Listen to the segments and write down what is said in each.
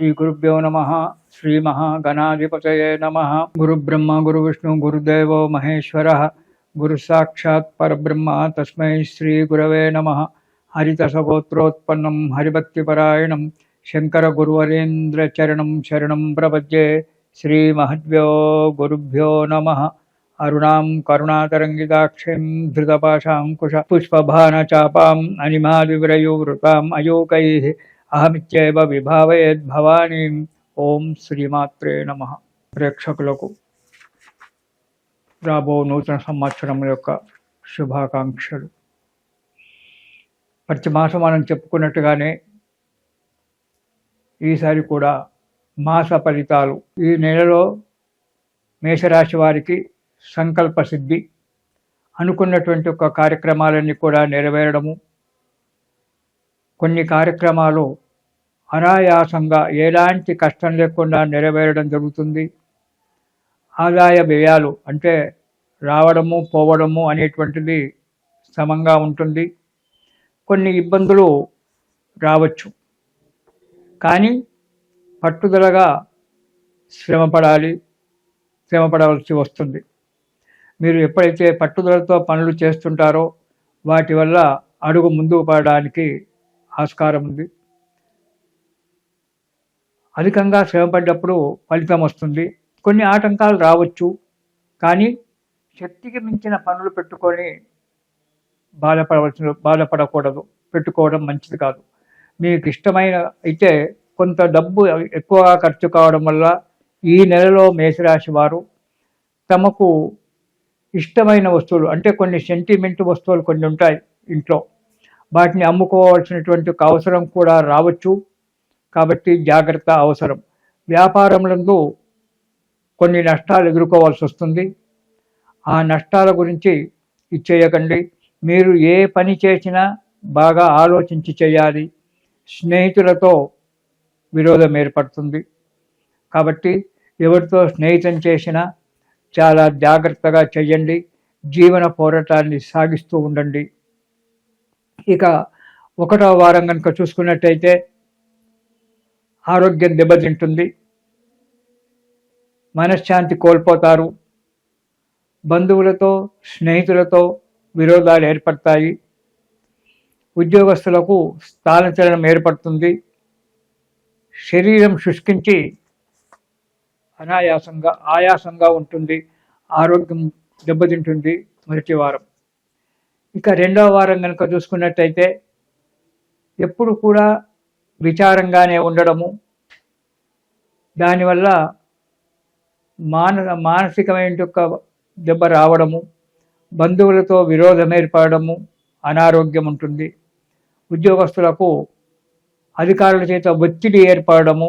శ్రీ గురుభ్యో నమః. శ్రీ మహాగణాధిపతయే నమః. గురుబ్రహ్మ గురువిష్ణు గురుదేవో మహేశ్వరః. గురు సాక్షాత్ పరబ్రహ్మ తస్మై శ్రీ గురవే నమః. హరితసగోత్రోత్పన్నం హరిభక్తిపరాయణం శంకర గురువరేంద్ర చరణం శరణం ప్రపద్యే. శ్రీ మహద్భ్యో గురుభ్యో నమః. అరుణాం కరుణాతరంగితాక్షిం ధృతపాశాంకుశ పుష్పభానచాపాం అనిమాదివ్రయూవృతాం అయోకైః అహమిత్యేవ విభావయేద్భవానీం. ఓం శ్రీమాత్రే నమః. ప్రేక్షకులకు రాబో నూతన సంవత్సరం యొక్క శుభాకాంక్షలు. ప్రతి మాసం మనం చెప్పుకున్నట్టుగానే ఈసారి కూడా మాస ఫలితాలు. ఈ నెలలో మేషరాశి వారికి సంకల్ప సిద్ధి, అనుకున్నటువంటి ఒక కార్యక్రమాలన్నీ కూడా నెరవేరడము, కొన్ని కార్యక్రమాలు అనాయాసంగా ఎలాంటి కష్టం లేకుండా నెరవేరడం జరుగుతుంది. ఆదాయ వ్యయాలు అంటే రావడము పోవడము అనేటువంటిది సమంగా ఉంటుంది. కొన్ని ఇబ్బందులు రావచ్చు, కానీ పట్టుదలగా శ్రమపడవలసి వస్తుంది. మీరు ఎప్పుడైతే పట్టుదలతో పనులు చేస్తుంటారో వాటి వల్ల అడుగు ముందుకు పడడానికి ఆస్కారం ఉంది. అధికంగా శ్రమపడ్డప్పుడు ఫలితం వస్తుంది. కొన్ని ఆటంకాలు రావచ్చు, కానీ శక్తికి మించిన పనులు పెట్టుకొని బాధపడకూడదు. పెట్టుకోవడం మంచిది కాదు. మీకు ఇష్టమైన అయితే కొంత డబ్బు ఎక్కువగా ఖర్చు కావడం వల్ల ఈ నెలలో మేషరాశి వారు తమకు ఇష్టమైన వస్తువులు అంటే కొన్ని సెంటిమెంట్ వస్తువులు కొన్ని ఉంటాయి ఇంట్లో, వాటిని అమ్ముకోవాల్సినటువంటి అవసరం కూడా రావచ్చు. కాబట్టి జాగ్రత్త అవసరం. వ్యాపారములందు కొన్ని నష్టాలు ఎదుర్కోవాల్సి వస్తుంది. ఆ నష్టాల గురించి ఇచ్చేయకండి. మీరు ఏ పని చేసినా బాగా ఆలోచించి చేయాలి. స్నేహితులతో విరోధం ఏర్పడుతుంది. కాబట్టి ఎవరితో స్నేహితం చేసినా చాలా జాగ్రత్తగా చేయండి. జీవన పోరాటాన్ని సాగిస్తూ ఉండండి. ఇక 1వ వారం కనుక చూసుకున్నట్టయితే ఆరోగ్యం దెబ్బతింటుంది, మనశ్శాంతి కోల్పోతారు, బంధువులతో స్నేహితులతో విరోధాలు ఏర్పడతాయి, ఉద్యోగస్తులకు స్థానచలనం ఏర్పడుతుంది, శరీరం శుష్కించి ఆయాసంగా ఉంటుంది, ఆరోగ్యం దెబ్బతింటుంది మొదటి వారం. ఇక 2వ వారం కనుక చూసుకున్నట్టయితే ఎప్పుడు కూడా విచారంగానే ఉండడము, దానివల్ల మానసికమైన యొక్క దెబ్బ రావడము, బంధువులతో విరోధం ఏర్పడము, అనారోగ్యం ఉంటుంది. ఉద్యోగస్తులకు అధికారుల చేత ఒత్తిడి ఏర్పడము,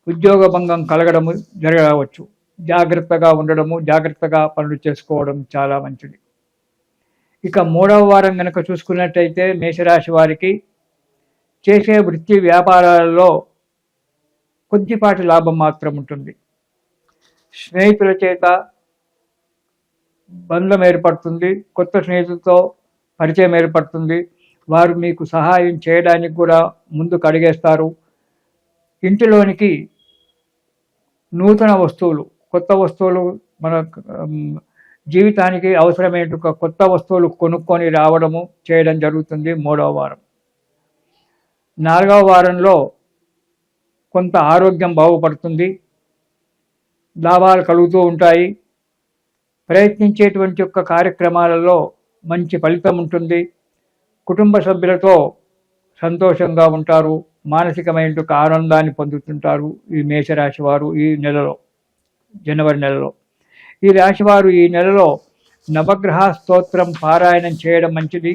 ఉద్యోగ భంగం కలగడము జరగవచ్చు. జాగ్రత్తగా ఉండడము, జాగ్రత్తగా పనులు చేసుకోవడం చాలా మంచిది. ఇక 3వ వారం కనుక చూసుకున్నట్టయితే మేషరాశి వారికి చేసే వృత్తి వ్యాపారాలలో కొద్దిపాటి లాభం మాత్రం ఉంటుంది. స్నేహితుల చేత బంధం ఏర్పడుతుంది, కొత్త స్నేహితులతో పరిచయం ఏర్పడుతుంది. వారు మీకు సహాయం చేయడానికి కూడా ముందుకు అడిగేస్తారు. ఇంటిలోనికి నూతన వస్తువులు, కొత్త వస్తువులు, మన జీవితానికి అవసరమైన కొత్త వస్తువులు కొనుక్కొని రావడము చేయడం జరుగుతుంది 3వ వారం. 4వ వారంలో కొంత ఆరోగ్యం బాగుపడుతుంది, లాభాలు కలుగుతూ ఉంటాయి. ప్రయత్నించేటువంటి యొక్క కార్యక్రమాలలో మంచి ఫలితం ఉంటుంది. కుటుంబ సభ్యులతో సంతోషంగా ఉంటారు, మానసికమైన ఆనందాన్ని పొందుతుంటారు ఈ మేషరాశి వారు ఈ నెలలో, జనవరి నెలలో. ఈ రాశివారు ఈ నెలలో నవగ్రహ స్తోత్రం పారాయణం చేయడం మంచిది.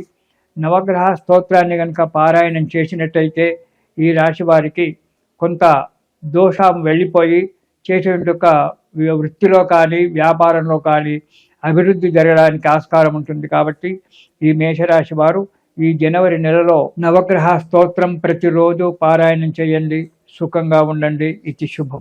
నవగ్రహ స్తోత్రాన్ని కనుక పారాయణం చేసినట్టయితే ఈ రాశి వారికి కొంత దోషం వెళ్ళిపోయి చేసే వృత్తిలో కానీ వ్యాపారంలో కానీ అభివృద్ధి జరగడానికి ఆస్కారం ఉంటుంది. కాబట్టి ఈ మేషరాశి వారు ఈ జనవరి నెలలో నవగ్రహ స్తోత్రం ప్రతిరోజు పారాయణం చేయండి. సుఖంగా ఉండండి. ఇది శుభం.